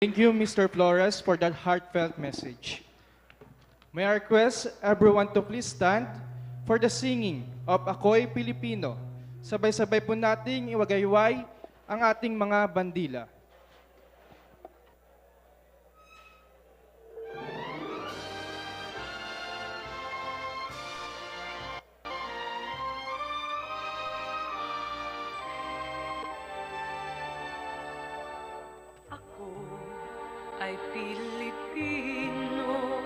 Thank you, Mr. Flores, for that heartfelt message. May I request everyone to please stand for the singing of Ako'y Pilipino. Sabay-sabay po nating iwagayway ang ating mga bandila. Ay Pilipino,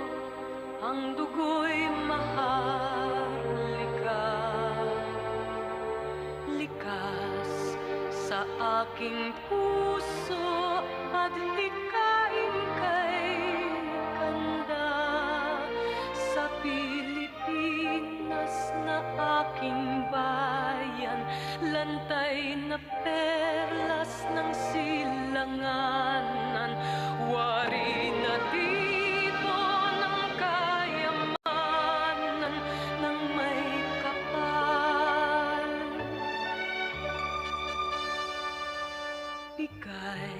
ang dugo'y maharlika. Likas sa aking puso at hikain kay kanda. Sa Pilipinas na aking bayan, lantay na perlas ng silanganan. Wari na dito ng kayamanan ng may kapal. Bigay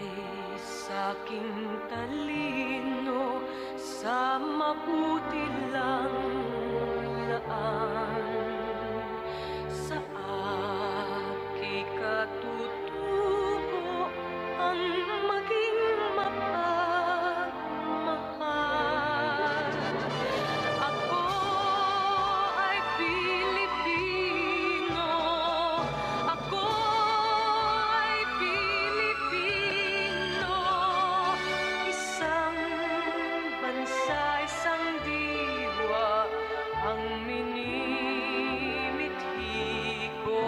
sa'king talino sa mabuti lang laan. Sa aki katutubo ang maging mapagmahal. Ako ay Pilipino. Ako ay Pilipino. Isang bansa, isang diwa ang minimithi ko.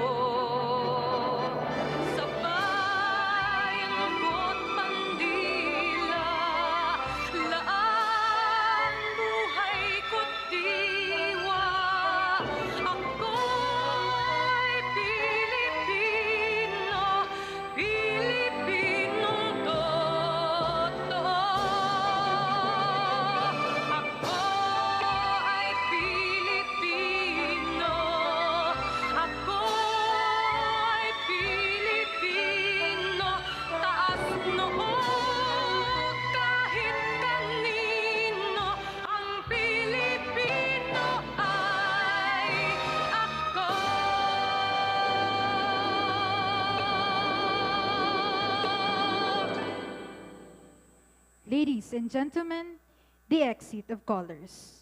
Sa bayang ko't bandila, laan buhay ko't diwa. Ako ay Pilipino, Pilipinong totoo. Ako ay Pilipino. Ako ay Pilipino. Taas noo kahit kanino. Ang Pilipino ay ako. Ladies and gentlemen, the exit of colors.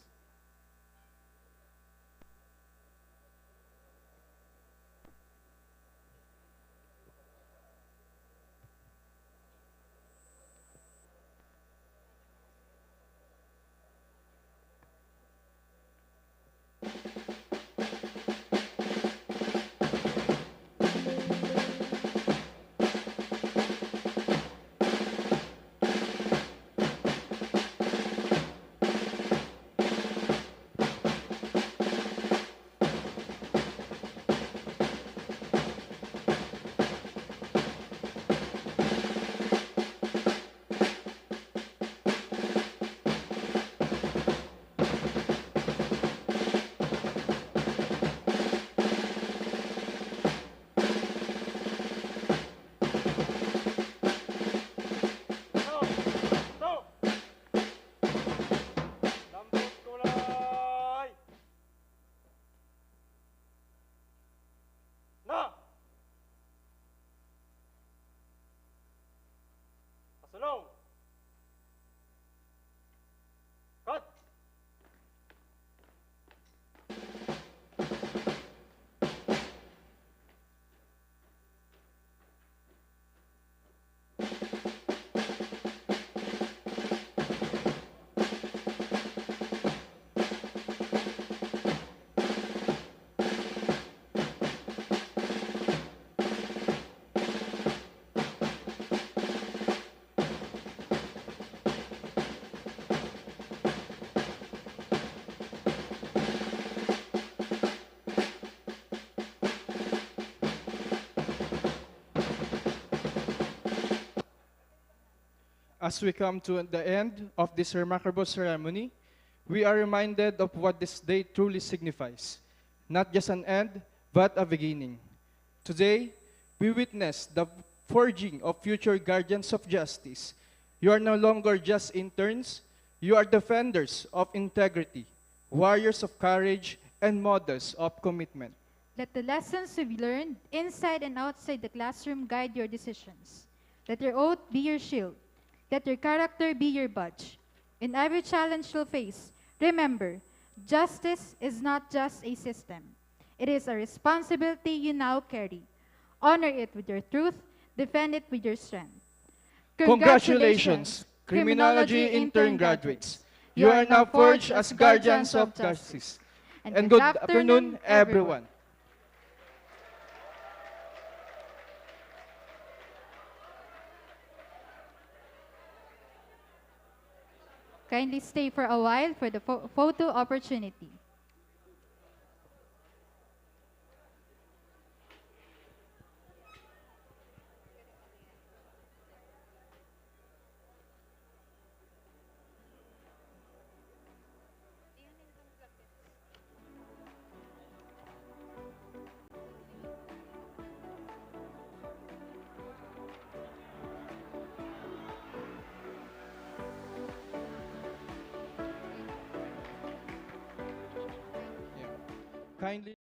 Pasulong! Cut! As we come to the end of this remarkable ceremony, we are reminded of what this day truly signifies. Not just an end, but a beginning. Today, we witness the forging of future guardians of justice, You are no longer just interns, you are defenders of integrity, warriors of courage, and models of commitment. Let the lessons you've learned inside and outside the classroom guide your decisions. Let your oath be your shield. Let your character be your badge. In every challenge you'll face, remember, justice is not just a system. It is a responsibility you now carry. Honor it with your truth, defend it with your strength. Congratulations, Criminology Intern graduates. You are now forged as guardians of justice. And good afternoon, everyone. Kindly stay for a while for the photo opportunity. Kindly